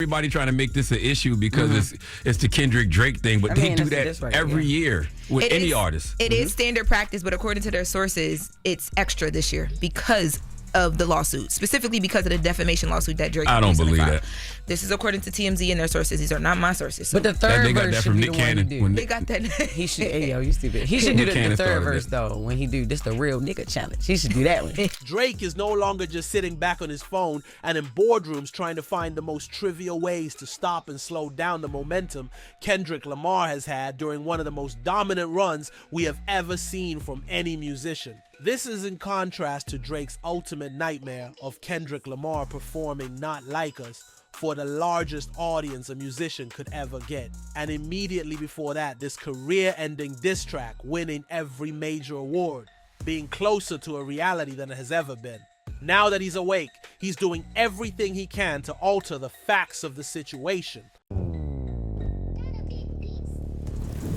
Everybody trying to make this an issue because it's the Kendrick Drake thing, but they do that every year with any artist. It is standard practice, but according to their sources, it's extra this year because of the lawsuit, specifically because of the defamation lawsuit that Drake. I don't believe that. This is according to TMZ and their sources. These are not my sources. So. But the third verse should be the one he do. They got that. He should. Hey, yo, you stupid. He should do the third verse though when he do this. The real nigga challenge. He should do that one. Drake is no longer just sitting back on his phone and in boardrooms trying to find the most trivial ways to stop and slow down the momentum Kendrick Lamar has had during one of the most dominant runs we have ever seen from any musician. This is in contrast to Drake's ultimate nightmare of Kendrick Lamar performing Not Like Us for the largest audience a musician could ever get. And immediately before that, this career-ending diss track winning every major award, being closer to a reality than it has ever been. Now that he's awake, he's doing everything he can to alter the facts of the situation.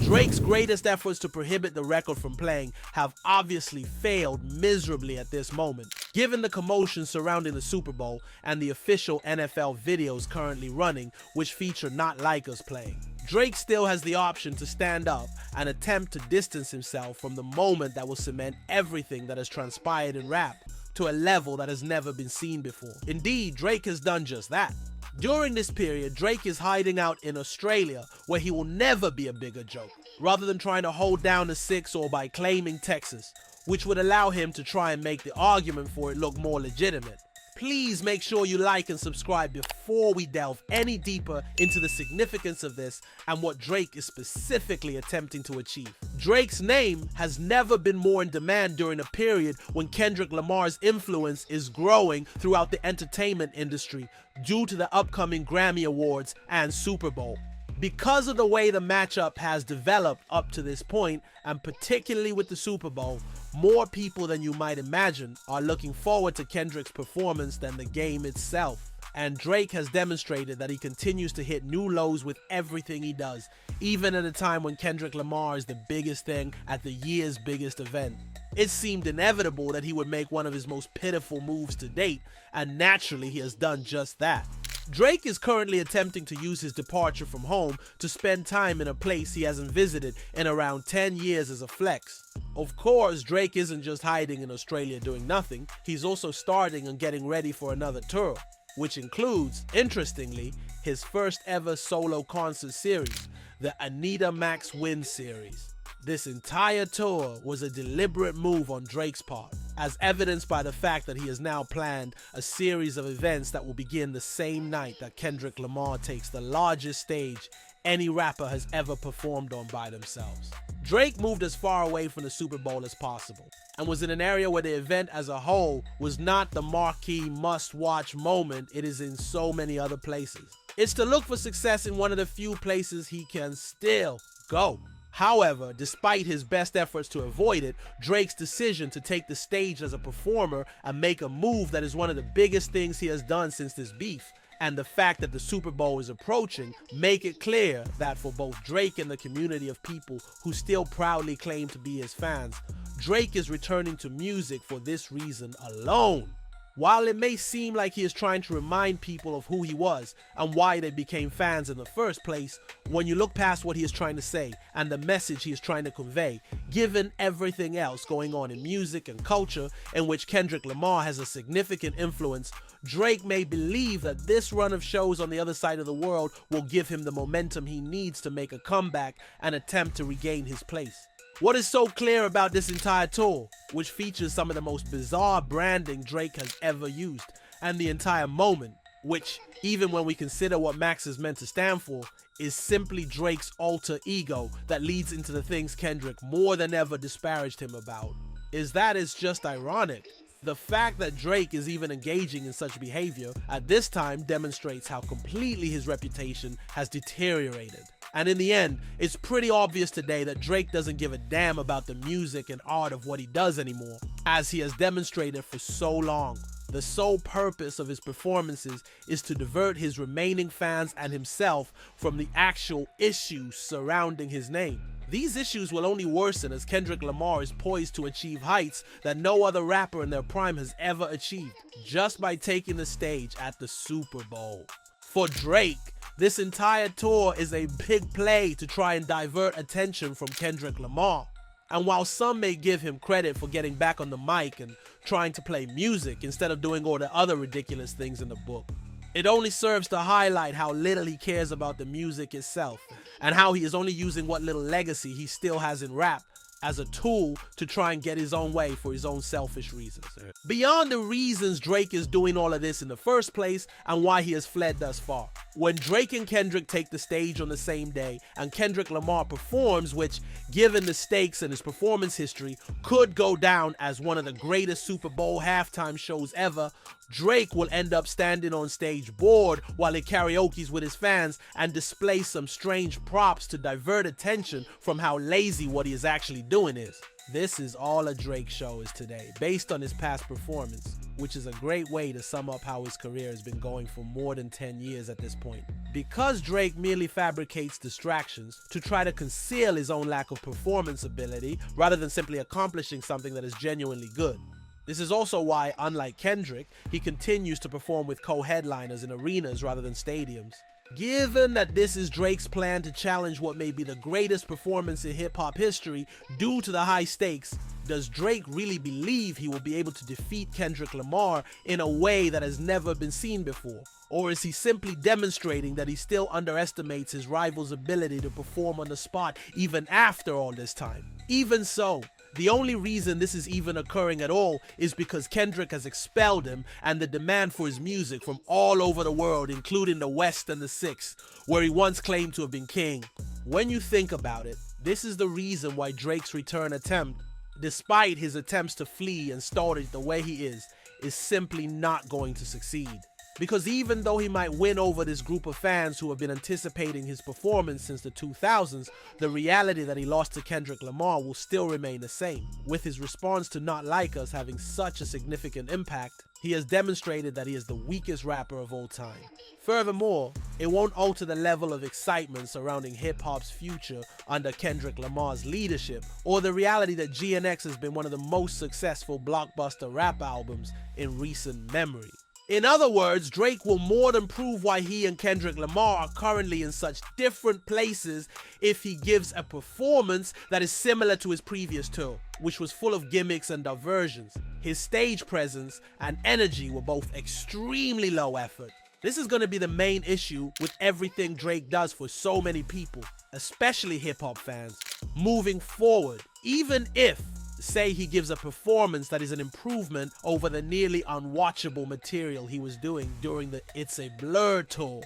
Drake's greatest efforts to prohibit the record from playing have obviously failed miserably at this moment, given the commotion surrounding the Super Bowl and the official NFL videos currently running, which feature Not Like Us playing. Drake still has the option to stand up and attempt to distance himself from the moment that will cement everything that has transpired in rap to a level that has never been seen before. Indeed, Drake has done just that. During this period, Drake is hiding out in Australia, where he will never be a bigger joke, rather than trying to hold down the 6 or by claiming Texas, which would allow him to try and make the argument for it look more legitimate. Please make sure you like and subscribe before we delve any deeper into the significance of this and what Drake is specifically attempting to achieve. Drake's name has never been more in demand during a period when Kendrick Lamar's influence is growing throughout the entertainment industry due to the upcoming Grammy Awards and Super Bowl. Because of the way the matchup has developed up to this point, and particularly with the Super Bowl, more people than you might imagine are looking forward to Kendrick's performance than the game itself. And Drake has demonstrated that he continues to hit new lows with everything he does, even at a time when Kendrick Lamar is the biggest thing at the year's biggest event. It seemed inevitable that he would make one of his most pitiful moves to date, and naturally he has done just that. Drake is currently attempting to use his departure from home to spend time in a place he hasn't visited in around 10 years as a flex. Of course, Drake isn't just hiding in Australia doing nothing, he's also starting and getting ready for another tour, which includes, interestingly, his first ever solo concert series, the Anita Max Win series. This entire tour was a deliberate move on Drake's part, as evidenced by the fact that he has now planned a series of events that will begin the same night that Kendrick Lamar takes the largest stage any rapper has ever performed on by themselves. Drake moved as far away from the Super Bowl as possible, and was in an area where the event as a whole was not the marquee must-watch moment it is in so many other places. It's to look for success in one of the few places he can still go. However, despite his best efforts to avoid it, Drake's decision to take the stage as a performer and make a move that is one of the biggest things he has done since this beef, and the fact that the Super Bowl is approaching, make it clear that for both Drake and the community of people who still proudly claim to be his fans, Drake is returning to music for this reason alone. While it may seem like he is trying to remind people of who he was and why they became fans in the first place, when you look past what he is trying to say and the message he is trying to convey, given everything else going on in music and culture in which Kendrick Lamar has a significant influence, Drake may believe that this run of shows on the other side of the world will give him the momentum he needs to make a comeback and attempt to regain his place. What is so clear about this entire tour, which features some of the most bizarre branding Drake has ever used, and the entire moment, which, even when we consider what Max is meant to stand for, is simply Drake's alter ego that leads into the things Kendrick more than ever disparaged him about, is that it's just ironic. The fact that Drake is even engaging in such behavior at this time demonstrates how completely his reputation has deteriorated. And in the end, it's pretty obvious today that Drake doesn't give a damn about the music and art of what he does anymore, as he has demonstrated for so long. The sole purpose of his performances is to divert his remaining fans and himself from the actual issues surrounding his name. These issues will only worsen as Kendrick Lamar is poised to achieve heights that no other rapper in their prime has ever achieved, just by taking the stage at the Super Bowl. For Drake, this entire tour is a big play to try and divert attention from Kendrick Lamar. And while some may give him credit for getting back on the mic and trying to play music instead of doing all the other ridiculous things in the book, it only serves to highlight how little he cares about the music itself and how he is only using what little legacy he still has in rap as a tool to try and get his own way for his own selfish reasons. Beyond the reasons Drake is doing all of this in the first place and why he has fled thus far, when Drake and Kendrick take the stage on the same day and Kendrick Lamar performs, which, given the stakes and his performance history, could go down as one of the greatest Super Bowl halftime shows ever, Drake will end up standing on stage bored while he karaoke's with his fans and displays some strange props to divert attention from how lazy what he is actually doing is. This is all a Drake show is today, based on his past performance, which is a great way to sum up how his career has been going for more than 10 years at this point. Because Drake merely fabricates distractions to try to conceal his own lack of performance ability rather than simply accomplishing something that is genuinely good. This is also why, unlike Kendrick, he continues to perform with co-headliners in arenas rather than stadiums. Given that this is Drake's plan to challenge what may be the greatest performance in hip-hop history due to the high stakes, does Drake really believe he will be able to defeat Kendrick Lamar in a way that has never been seen before? Or is he simply demonstrating that he still underestimates his rival's ability to perform on the spot even after all this time? Even so, the only reason this is even occurring at all is because Kendrick has expelled him and the demand for his music from all over the world, including the West and the Six, where he once claimed to have been king. When you think about it, this is the reason why Drake's return attempt, despite his attempts to flee and start it the way he is simply not going to succeed. Because even though he might win over this group of fans who have been anticipating his performance since the 2000s, the reality that he lost to Kendrick Lamar will still remain the same. With his response to Not Like Us having such a significant impact, he has demonstrated that he is the weakest rapper of all time. Furthermore, it won't alter the level of excitement surrounding hip-hop's future under Kendrick Lamar's leadership, or the reality that GNX has been one of the most successful blockbuster rap albums in recent memory. In other words, Drake will more than prove why he and Kendrick Lamar are currently in such different places if he gives a performance that is similar to his previous tour, which was full of gimmicks and diversions. His stage presence and energy were both extremely low effort. This is going to be the main issue with everything Drake does for so many people, especially hip-hop fans, moving forward. Even if, say, he gives a performance that is an improvement over the nearly unwatchable material he was doing during the It's a Blur tour,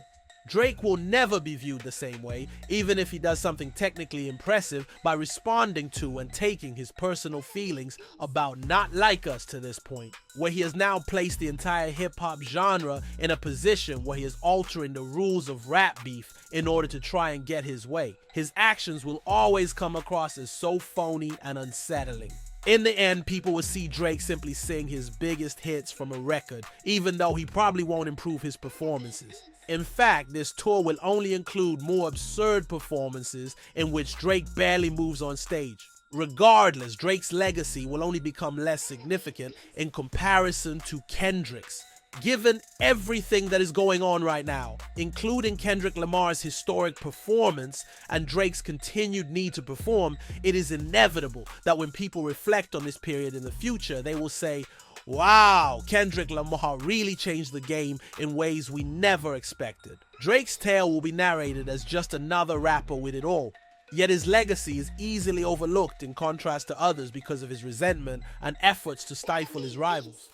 Drake will never be viewed the same way, even if he does something technically impressive by responding to and taking his personal feelings about Not Like Us to this point, where he has now placed the entire hip-hop genre in a position where he is altering the rules of rap beef in order to try and get his way. His actions will always come across as so phony and unsettling. In the end, people will see Drake simply sing his biggest hits from a record, even though he probably won't improve his performances. In fact, this tour will only include more absurd performances in which Drake barely moves on stage. Regardless, Drake's legacy will only become less significant in comparison to Kendrick's. Given everything that is going on right now, including Kendrick Lamar's historic performance and Drake's continued need to perform, it is inevitable that when people reflect on this period in the future, they will say, wow, Kendrick Lamar really changed the game in ways we never expected. Drake's tale will be narrated as just another rapper with it all. Yet his legacy is easily overlooked in contrast to others because of his resentment and efforts to stifle his rivals.